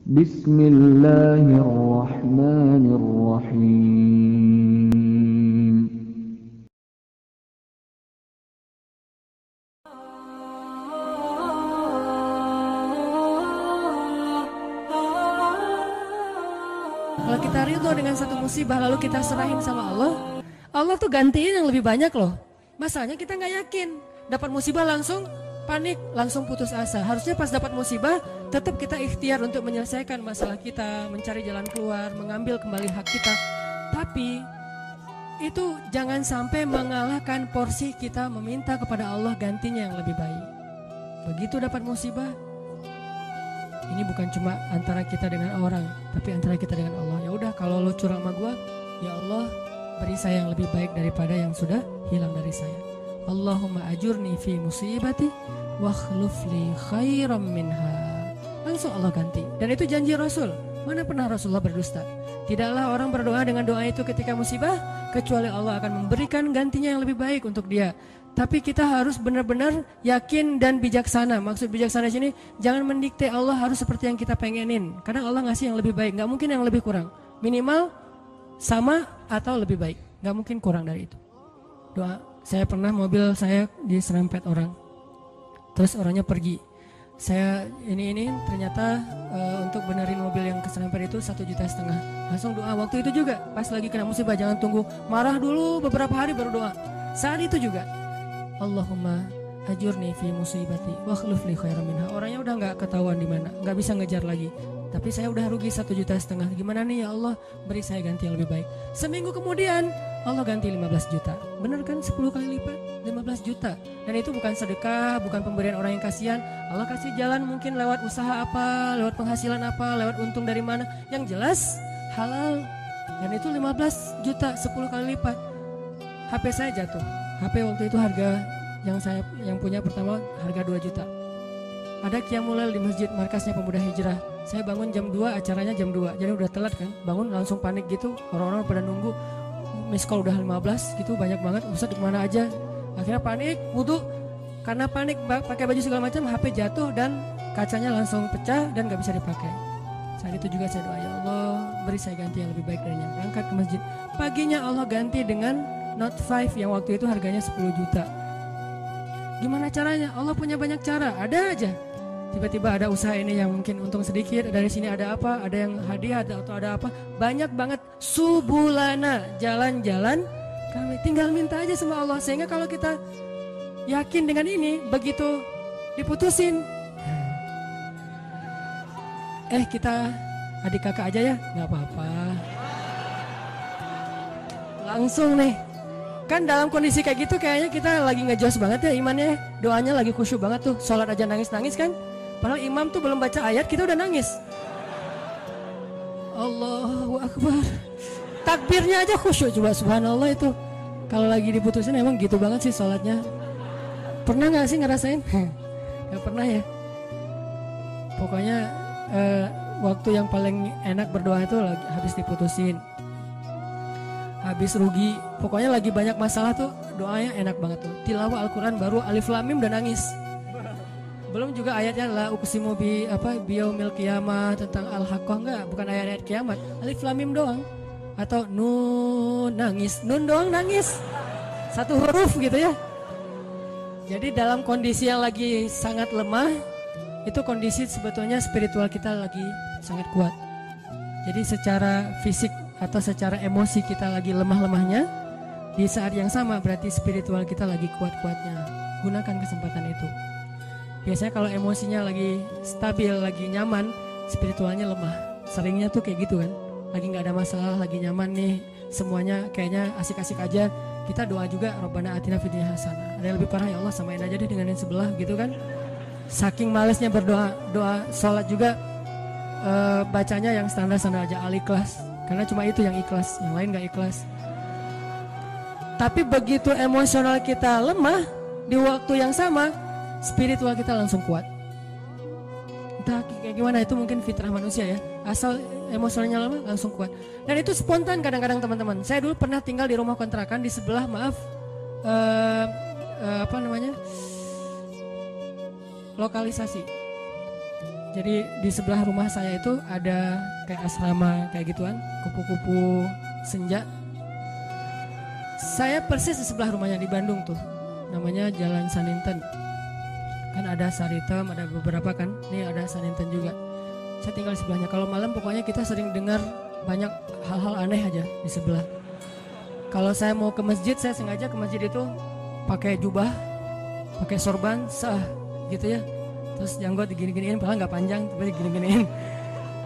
Bismillahirrahmanirrahim. Kalau kita ridho dengan satu musibah lalu kita serahin sama Allah, Allah tuh gantiin yang lebih banyak loh. Masalahnya kita nggak yakin, dapat musibah langsung panik, langsung putus asa. Harusnya pas dapat musibah tetap kita ikhtiar untuk menyelesaikan masalah kita, mencari jalan keluar, mengambil kembali hak kita. Tapi itu jangan sampai mengalahkan porsi kita meminta kepada Allah gantinya yang lebih baik. Begitu dapat musibah, ini bukan cuma antara kita dengan orang, tapi antara kita dengan Allah. Ya udah, kalau lo curang sama gua, ya Allah beri saya yang lebih baik daripada yang sudah hilang dari saya. Allahumma ajurni fi musibati wa khlufli khairam minha. Langsung Allah ganti. Dan itu janji Rasul. Mana pernah Rasulullah berdusta? Tidaklah orang berdoa dengan doa itu ketika musibah, kecuali Allah akan memberikan gantinya yang lebih baik untuk dia. Tapi kita harus benar-benar yakin dan bijaksana. Maksud bijaksana di sini, jangan mendikte Allah harus seperti yang kita pengenin. Karena Allah ngasih yang lebih baik, nggak mungkin yang lebih kurang. Minimal sama atau lebih baik, nggak mungkin kurang dari itu. Doa, saya pernah mobil saya diserempet orang, terus orangnya pergi. Saya ini ternyata untuk benerin mobil yang keserempet itu 1,5 juta. Langsung doa waktu itu juga, pas lagi kena musibah, jangan tunggu marah dulu beberapa hari baru doa. Saat itu juga, Allahumma ajurni fi musibati wa khluf li khairan minha. Orangnya udah nggak ketahuan di mana, nggak bisa ngejar lagi. Tapi saya udah rugi 1,5 juta. Gimana nih ya Allah, beri saya ganti yang lebih baik. Seminggu kemudian Allah ganti 15 juta. Bener kan, 10 kali lipat 15 juta. Dan itu bukan sedekah, bukan pemberian orang yang kasihan. Allah kasih jalan mungkin lewat usaha apa, lewat penghasilan apa, lewat untung dari mana. Yang jelas halal. Dan itu 15 juta 10 kali lipat. HP saya jatuh. HP waktu itu harga yang punya pertama harga 2 juta. Ada qiyamul lail di masjid markasnya Pemuda Hijrah. Saya bangun jam 2, acaranya jam 2. Jadi udah telat kan. Bangun langsung panik gitu. Orang-orang pada nunggu. Miss call udah 15 gitu, banyak banget. Ustaz di mana aja? Akhirnya panik, wudu. Karena panik pakai baju segala macam, HP jatuh dan kacanya langsung pecah dan gak bisa dipakai. Saat itu juga saya doa, ya Allah beri saya ganti yang lebih baik darinya. Berangkat ke masjid. Paginya Allah ganti dengan Note 5 yang waktu itu harganya 10 juta. Gimana caranya? Allah punya banyak cara, ada aja. Tiba-tiba ada usaha ini yang mungkin untung sedikit, dari sini ada apa, ada yang hadiah atau ada apa. Banyak banget subulana, jalan-jalan kami. Tinggal minta aja sama Allah. Sehingga kalau kita yakin dengan ini, begitu diputusin, kita adik kakak aja ya, gak apa-apa. Langsung nih. Kan dalam kondisi kayak gitu kayaknya kita lagi ngejos banget ya imannya. Doanya lagi khusyuk banget tuh. Sholat aja nangis-nangis kan. Padahal imam tuh belum baca ayat kita udah nangis. Allahu Akbar. Takbirnya aja khusyuk, coba subhanallah itu. Kalau lagi diputusin emang gitu banget sih sholatnya. Pernah gak sih ngerasain? Gak pernah ya. Pokoknya waktu yang paling enak berdoa itu lagi habis diputusin, habis rugi, pokoknya lagi banyak masalah tuh doanya enak banget tuh. Tilawah Al-Quran baru Alif Lam Mim udah nangis. Belum juga ayatnya la uqsimu biyaumil qiyamah, tentang al-haqqah, enggak, bukan ayat-ayat kiamat. Alif Lam Mim doang. Atau nun nangis, nun doang nangis. Satu huruf gitu ya. Jadi dalam kondisi yang lagi sangat lemah, itu kondisi sebetulnya spiritual kita lagi sangat kuat. Jadi secara fisik atau secara emosi kita lagi lemah-lemahnya, di saat yang sama berarti spiritual kita lagi kuat-kuatnya. Gunakan kesempatan itu. Biasanya kalau emosinya lagi stabil, lagi nyaman, spiritualnya lemah. Seringnya tuh kayak gitu kan. Lagi gak ada masalah, lagi nyaman nih, semuanya kayaknya asik-asik aja. Kita doa juga Rabbana atina fid dunya hasanah. Ada yang lebih parah, ya Allah samain aja deh dengan yang sebelah gitu kan. Saking malesnya berdoa, doa sholat juga bacanya yang standar-standar aja, al-ikhlas. Karena cuma itu yang ikhlas, yang lain gak ikhlas. Tapi begitu emosional kita lemah, di waktu yang sama spiritual kita langsung kuat. Entah kayak gimana, itu mungkin fitrah manusia ya. Asal emosionalnya lemah langsung kuat. Dan itu spontan kadang-kadang teman-teman. Saya dulu pernah tinggal di rumah kontrakan di sebelah, lokalisasi. Jadi di sebelah rumah saya itu ada kayak asrama kayak gituan, kupu-kupu senja. Saya persis di sebelah rumahnya di Bandung tuh, namanya Jalan Saninten. Kan ada Saritem, ada beberapa kan, ini ada Saninten juga. Saya tinggal di sebelahnya. Kalau malam pokoknya kita sering dengar banyak hal-hal aneh aja di sebelah. Kalau saya mau ke masjid, saya sengaja ke masjid itu pakai jubah, pakai sorban, sah gitu ya. Terus janggut digini-giniin, padahal nggak panjang, tapi digini-giniin.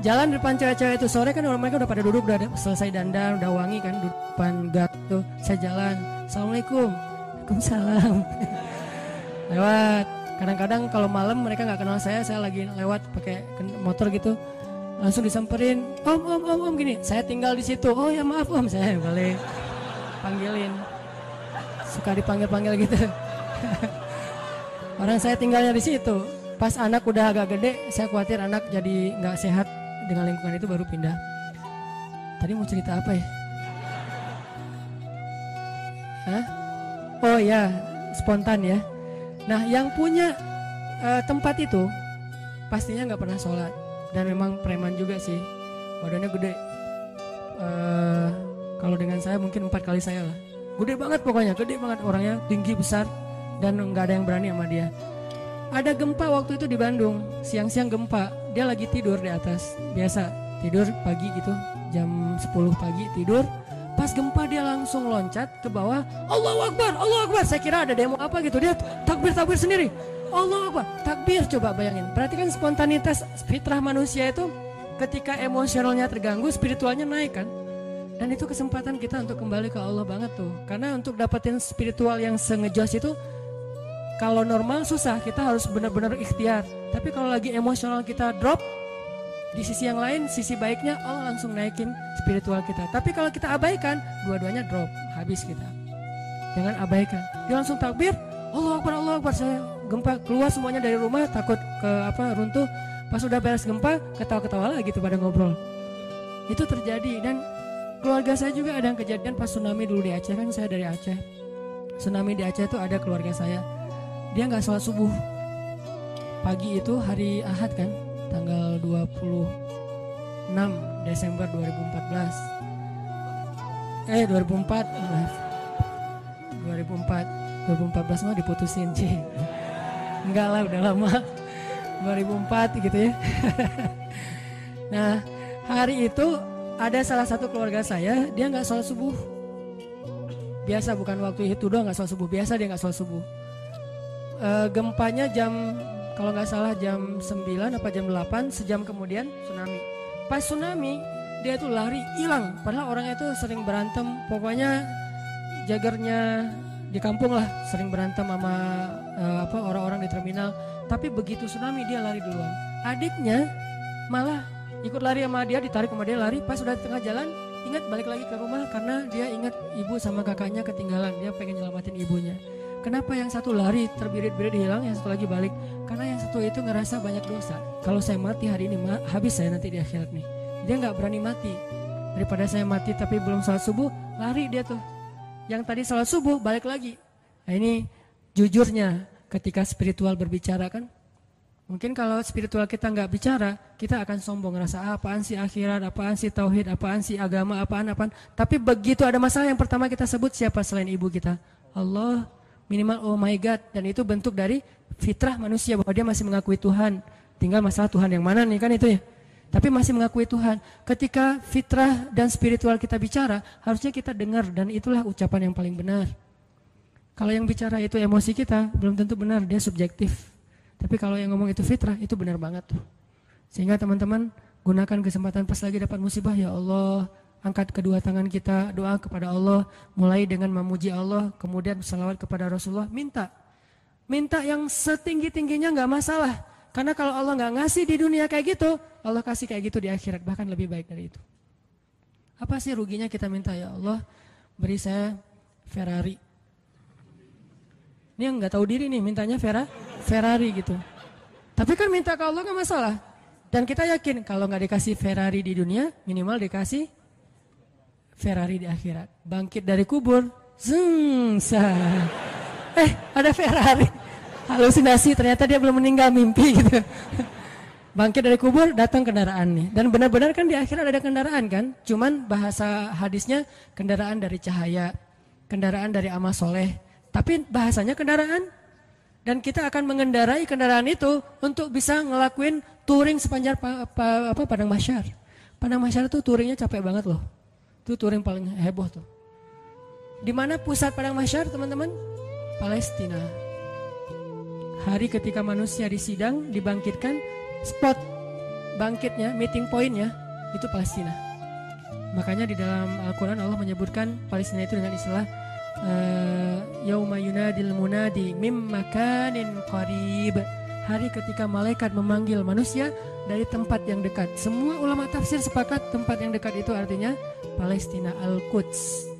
Jalan depan cewek-cewek itu sore kan mereka udah pada duduk, udah selesai dandan, udah wangi kan, duduk depan gat tuh. Saya jalan, assalamualaikum, waalaikumsalam. Lewat. Kadang-kadang kalau malam mereka nggak kenal saya lagi lewat pakai motor gitu, langsung disamperin, om gini. Saya tinggal di situ. Oh ya maaf om, saya balik panggilin. Suka dipanggil-panggil gitu. Orang saya tinggalnya di situ. Pas anak udah agak gede, saya khawatir anak jadi nggak sehat dengan lingkungan itu baru pindah. Tadi mau cerita apa ya? Hah? Oh ya, spontan ya. Nah, yang punya tempat itu pastinya nggak pernah sholat dan memang preman juga sih. Badannya gede. Kalau dengan saya mungkin 4 kali saya lah. Gede banget pokoknya, gede banget orangnya, tinggi besar dan nggak ada yang berani sama dia. Ada gempa waktu itu di Bandung, siang-siang gempa, dia lagi tidur di atas, biasa tidur pagi gitu, jam 10 pagi tidur, pas gempa dia langsung loncat ke bawah, Allahu Akbar, saya kira ada demo apa gitu, dia takbir sendiri, Allahu Akbar, takbir, coba bayangin, perhatikan spontanitas fitrah manusia itu, ketika emosionalnya terganggu, spiritualnya naik kan, dan itu kesempatan kita untuk kembali ke Allah banget tuh, karena untuk dapetin spiritual yang sengejos itu, kalau normal susah, kita harus benar-benar ikhtiar. Tapi kalau lagi emosional kita drop, di sisi yang lain, sisi baiknya Allah langsung naikin spiritual kita. Tapi kalau kita abaikan, dua-duanya drop, habis kita. Jangan abaikan. Dia langsung takbir, Allahu Akbar, saya gempa keluar semuanya dari rumah, takut runtuh. Pas udah beres gempa, ketawa-ketawa lagi gitu pada ngobrol. Itu terjadi dan keluarga saya juga ada yang kejadian pas tsunami dulu di Aceh, kan saya dari Aceh. Tsunami di Aceh itu ada keluarga saya. Dia nggak sholat subuh pagi itu hari Ahad kan, tanggal 26 Desember 2014. 2014 mah diputusin sih. Enggak lah, udah lama. 2004 gitu ya. Nah, hari itu ada salah satu keluarga saya, dia nggak sholat subuh. Biasa, bukan waktu itu doang nggak sholat subuh, biasa dia nggak sholat subuh. Gempanya kalau nggak salah jam 9 apa jam 8, sejam kemudian tsunami. Pas tsunami dia tuh lari hilang, padahal orangnya itu sering berantem, pokoknya jagernya di kampung lah, sering berantem sama orang-orang di terminal. Tapi begitu tsunami dia lari duluan. Adiknya malah ikut lari sama dia, ditarik sama dia lari. Pas udah di tengah jalan ingat balik lagi ke rumah karena dia ingat ibu sama kakaknya ketinggalan, dia pengen nyelamatin ibunya. Kenapa yang satu lari terbirit-birit hilang, yang satu lagi balik? Karena yang satu itu ngerasa banyak dosa. Kalau saya mati hari ini, habis saya nanti di akhirat nih. Dia nggak berani mati. Daripada saya mati tapi belum sholat subuh, lari dia tuh. Yang tadi sholat subuh balik lagi. Nah ini jujurnya ketika spiritual berbicara kan. Mungkin kalau spiritual kita nggak bicara, kita akan sombong, ngerasa apaan sih akhirat, apaan sih tauhid, apaan sih agama, apaan. Tapi begitu ada masalah yang pertama kita sebut siapa selain ibu kita? Allah. Minimal oh my God, dan itu bentuk dari fitrah manusia bahwa dia masih mengakui Tuhan. Tinggal masalah Tuhan yang mana nih kan itu ya. Tapi masih mengakui Tuhan. Ketika fitrah dan spiritual kita bicara, harusnya kita dengar dan itulah ucapan yang paling benar. Kalau yang bicara itu emosi kita, belum tentu benar, dia subjektif. Tapi kalau yang ngomong itu fitrah, itu benar banget tuh. Sehingga teman-teman gunakan kesempatan pas lagi dapat musibah, ya Allah, angkat kedua tangan kita, doa kepada Allah, mulai dengan memuji Allah, kemudian salawat kepada Rasulullah, minta yang setinggi-tingginya nggak masalah, karena kalau Allah nggak ngasih di dunia kayak gitu, Allah kasih kayak gitu di akhirat, bahkan lebih baik dari itu. Apa sih ruginya kita minta, ya Allah, beri saya Ferrari. Ini yang nggak tahu diri nih, mintanya Ferrari gitu. Tapi kan minta ke Allah nggak masalah, dan kita yakin kalau nggak dikasih Ferrari di dunia, minimal dikasih Ferrari di akhirat. Bangkit dari kubur, ada Ferrari. Halusinasi, ternyata dia belum meninggal, mimpi gitu. Bangkit dari kubur, datang kendaraan nih. Dan benar-benar kan di akhirat ada kendaraan kan. Cuman bahasa hadisnya kendaraan dari cahaya, kendaraan dari amal soleh. Tapi bahasanya kendaraan. Dan kita akan mengendarai kendaraan itu untuk bisa ngelakuin touring sepanjang Padang Mahsyar. Padang Mahsyar itu touringnya capek banget loh. Itu touring paling heboh tuh. Di mana pusat Padang Mahsyar teman-teman? Palestina. Hari ketika manusia disidang, dibangkitkan, spot bangkitnya, meeting pointnya itu Palestina. Makanya di dalam Al-Quran Allah menyebutkan Palestina itu dengan istilah yauma yunadil munadi mim makanin qarib. Hari ketika malaikat memanggil manusia dari tempat yang dekat. Semua ulama tafsir sepakat tempat yang dekat itu artinya Palestina, Al-Quds.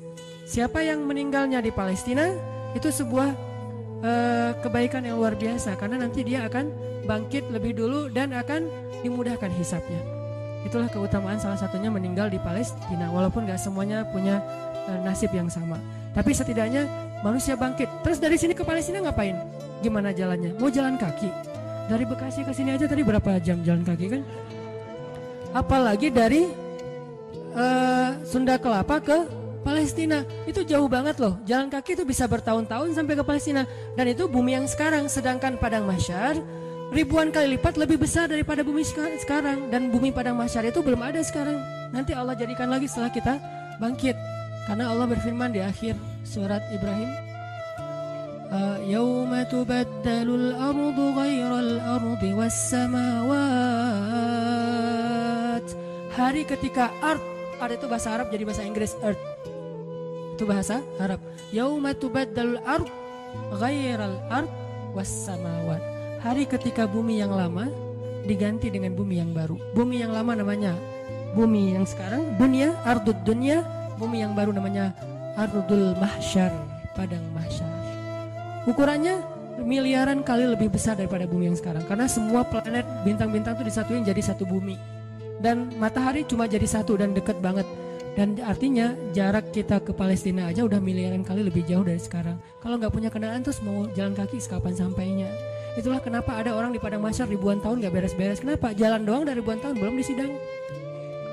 Siapa yang meninggalnya di Palestina itu sebuah kebaikan yang luar biasa, karena nanti dia akan bangkit lebih dulu dan akan dimudahkan hisabnya. Itulah keutamaan salah satunya meninggal di Palestina, walaupun gak semuanya punya nasib yang sama. Tapi setidaknya manusia bangkit. Terus dari sini ke Palestina ngapain? Gimana jalannya? Mau jalan kaki? Dari Bekasi ke sini aja tadi berapa jam jalan kaki kan? Apalagi dari Sunda Kelapa ke Palestina. Itu jauh banget loh. Jalan kaki itu bisa bertahun-tahun sampai ke Palestina. Dan itu bumi yang sekarang. Sedangkan Padang Mahsyar ribuan kali lipat lebih besar daripada bumi sekarang. Dan bumi Padang Mahsyar itu belum ada sekarang. Nanti Allah jadikan lagi setelah kita bangkit. Karena Allah berfirman di akhir surat Ibrahim, yauma tubaddalul ardu ghairal ardi was samawat. Hari ketika ard itu bahasa Arab jadi bahasa Inggris, earth itu bahasa Arab. Yauma tubaddalul ard ghairal ard was samawat. Hari ketika bumi yang lama diganti dengan bumi yang baru. Bumi yang lama namanya bumi yang sekarang, dunia, ardud dunia. Bumi yang baru namanya Ardul Mahsyar, Padang Mahsyar. Ukurannya miliaran kali lebih besar daripada bumi yang sekarang. Karena semua planet, bintang-bintang itu disatuin jadi satu bumi. Dan matahari cuma jadi satu dan dekat banget. Dan artinya jarak kita ke Palestina aja udah miliaran kali lebih jauh dari sekarang. Kalau nggak punya kendaraan terus mau jalan kaki kapan sampainya. Itulah kenapa ada orang di Padang Mahsyar ribuan tahun nggak beres-beres. Kenapa? Jalan doang dari ribuan tahun belum disidang.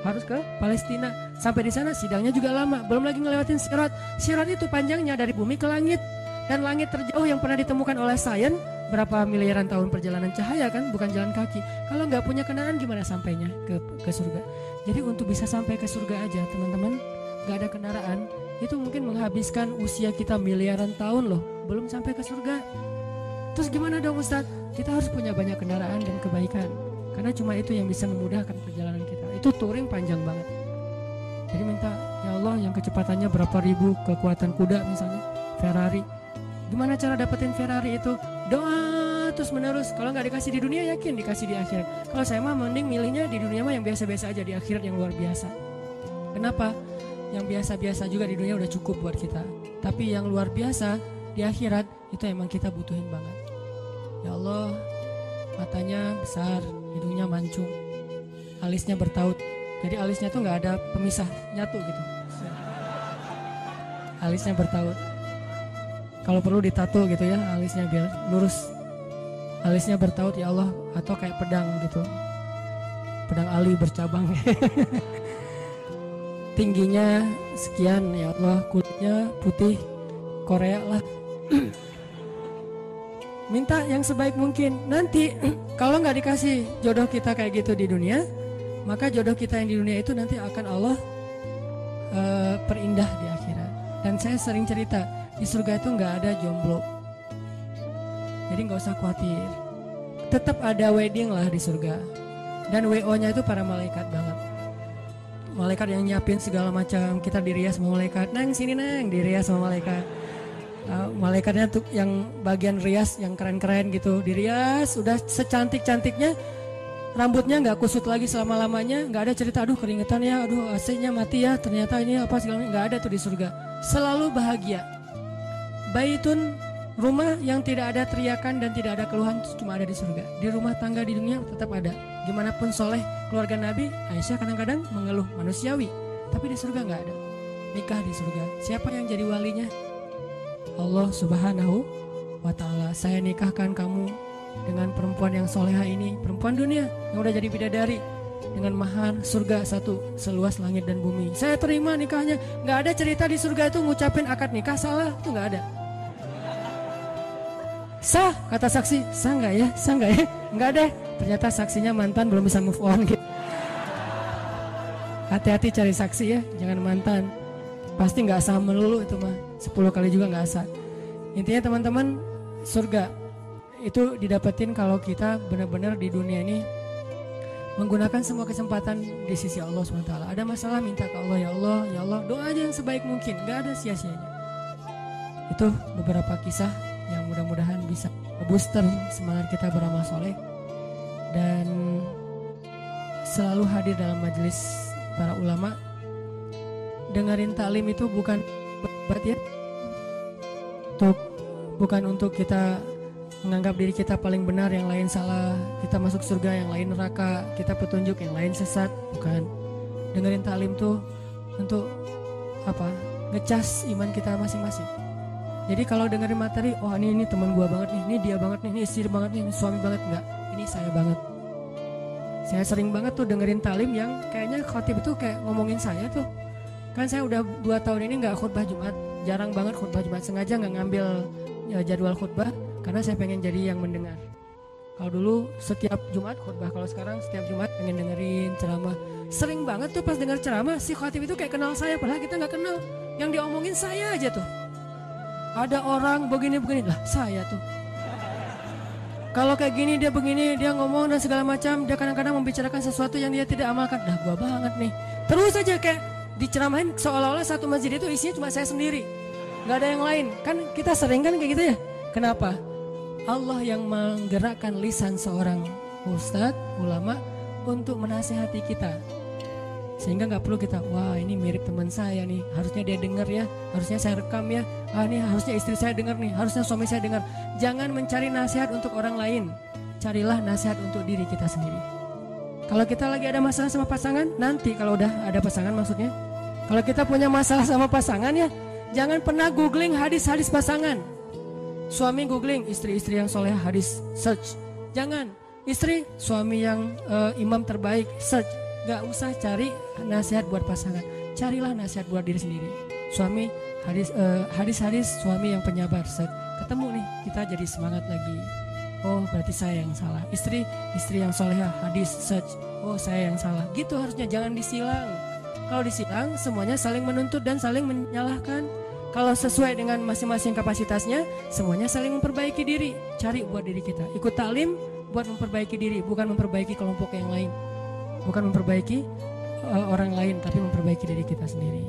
Harus ke Palestina. Sampai di sana sidangnya juga lama. Belum lagi ngelewatin Sirat. Sirat itu panjangnya dari bumi ke langit. Dan langit terjauh yang pernah ditemukan oleh sains berapa miliaran tahun perjalanan cahaya kan, bukan jalan kaki. Kalau nggak punya kendaraan gimana sampainya ke surga? Jadi untuk bisa sampai ke surga aja teman-teman, nggak ada kendaraan, itu mungkin menghabiskan usia kita miliaran tahun loh. Belum sampai ke surga. Terus gimana dong Ustadz? Kita harus punya banyak kendaraan dan kebaikan. Karena cuma itu yang bisa memudahkan perjalanan kita. Itu touring panjang banget. Jadi minta, ya Allah yang kecepatannya berapa ribu kekuatan kuda misalnya, Ferrari. Gimana cara dapetin Ferrari itu? Doa terus menerus. Kalau nggak dikasih di dunia yakin dikasih di akhirat. Kalau saya mah mending milihnya di dunia mah yang biasa-biasa aja, di akhirat yang luar biasa. Kenapa? Yang biasa-biasa juga di dunia udah cukup buat kita. Tapi yang luar biasa di akhirat itu emang kita butuhin banget. Ya Allah, matanya besar, hidungnya mancung, alisnya bertaut. Jadi alisnya tuh nggak ada pemisah, nyatu gitu. Alisnya bertaut. Kalau perlu ditato gitu ya, alisnya biar lurus. Alisnya bertaut ya Allah, atau kayak pedang gitu. Pedang ali bercabang. Tingginya sekian ya Allah, kulitnya putih Korea lah. Minta yang sebaik mungkin. Nanti kalau nggak dikasih jodoh kita kayak gitu di dunia, maka jodoh kita yang di dunia itu nanti akan Allah perindah di akhirat. Dan saya sering cerita, di surga itu nggak ada jomblo. Jadi nggak usah khawatir. Tetap ada wedding lah di surga. Dan WO-nya itu para malaikat banget. Malaikat yang nyiapin segala macam. Kita dirias sama malaikat. Nang sini nang, dirias sama malaikat. Malaikatnya tuh yang bagian rias yang keren-keren gitu. Dirias udah secantik-cantiknya. Rambutnya nggak kusut lagi selama-lamanya. Nggak ada cerita aduh keringetan ya, aduh AC-nya mati ya. Ternyata ini apa segala macam. Nggak ada tuh di surga. Selalu bahagia. Baitun, rumah yang tidak ada teriakan dan tidak ada keluhan cuma ada di surga. Di rumah tangga di dunia tetap ada. Gimana pun soleh keluarga Nabi, Aisyah kadang-kadang mengeluh manusiawi. Tapi di surga nggak ada. Nikah di surga. Siapa yang jadi walinya? Allah Subhanahu wa ta'ala. Saya nikahkan kamu dengan perempuan yang soleha ini, perempuan dunia yang udah jadi bidadari, dengan mahar surga satu seluas langit dan bumi. Saya terima nikahnya. Nggak ada cerita di surga itu ngucapin akad nikah salah, itu nggak ada. Sah, kata saksi. Sah nggak ya? Sah nggak ya? Nggak deh. Ternyata saksinya mantan, belum bisa move on gitu. Hati-hati cari saksi ya, jangan mantan. Pasti nggak sah melulu itu mah. 10 kali juga nggak sah. Intinya teman-teman, surga itu didapetin kalau kita benar-benar di dunia ini menggunakan semua kesempatan di sisi Allah SWT. Ada masalah minta ke Allah, ya Allah, ya Allah, doa aja yang sebaik mungkin, gak ada sia-sianya. Itu beberapa kisah yang mudah-mudahan bisa booster semangat kita beramal soleh dan selalu hadir dalam majelis para ulama. Dengerin taklim itu bukan obat ya, bukan untuk kita menganggap diri kita paling benar, yang lain salah, kita masuk surga, yang lain neraka, kita petunjuk, yang lain sesat. Bukan. Dengerin taklim tuh untuk apa? Ngecas iman kita masing-masing. Jadi kalau dengerin materi, oh ini teman gua banget nih, ini dia banget nih, ini istri banget nih, ini suami banget, enggak. Ini saya banget. Saya sering banget tuh dengerin taklim yang kayaknya khotib itu kayak ngomongin saya tuh. Kan saya udah 2 tahun ini nggak khutbah Jumat, jarang banget khutbah Jumat, sengaja nggak ngambil jadwal khutbah. Karena saya pengen jadi yang mendengar. Kalau dulu setiap Jumat khutbah, kalau sekarang setiap Jumat pengen dengerin ceramah. Sering banget tuh pas denger ceramah, si khatib itu kayak kenal saya, padahal kita nggak kenal. Yang diomongin saya aja tuh. Ada orang begini-begini, lah saya tuh. Kalau kayak gini dia begini, dia ngomong dan segala macam, dia kadang-kadang membicarakan sesuatu yang dia tidak amalkan. Dah gua banget nih. Terus aja kayak diceramahin seolah-olah satu masjid itu isinya cuma saya sendiri. Gak ada yang lain. Kan kita sering kan kayak gitu ya. Kenapa? Allah yang menggerakkan lisan seorang ustadz, ulama untuk menasehati kita. Sehingga gak perlu kita, wah ini mirip teman saya nih, harusnya dia dengar ya, harusnya saya rekam ya, ini harusnya istri saya dengar nih, harusnya suami saya dengar. Jangan mencari nasihat untuk orang lain, carilah nasihat untuk diri kita sendiri. Kalau kita lagi ada masalah sama pasangan, nanti kalau udah ada pasangan maksudnya, kalau kita punya masalah sama pasangan ya, jangan pernah googling hadis-hadis pasangan. Suami googling istri-istri yang soleh hadis, search. Jangan. Istri suami yang imam terbaik, search. Gak usah cari nasihat buat pasangan. Carilah nasihat buat diri sendiri. Suami hadis-hadis suami yang penyabar, search. Ketemu nih, kita jadi semangat lagi. Oh berarti saya yang salah. Istri yang soleh hadis, search. Oh saya yang salah. Gitu harusnya, jangan disilang. Kalau disilang semuanya saling menuntut dan saling menyalahkan. Kalau sesuai dengan masing-masing kapasitasnya, semuanya saling memperbaiki diri. Cari buat diri kita. Ikut taklim buat memperbaiki diri, bukan memperbaiki kelompok yang lain. Bukan memperbaiki orang lain, tapi memperbaiki diri kita sendiri.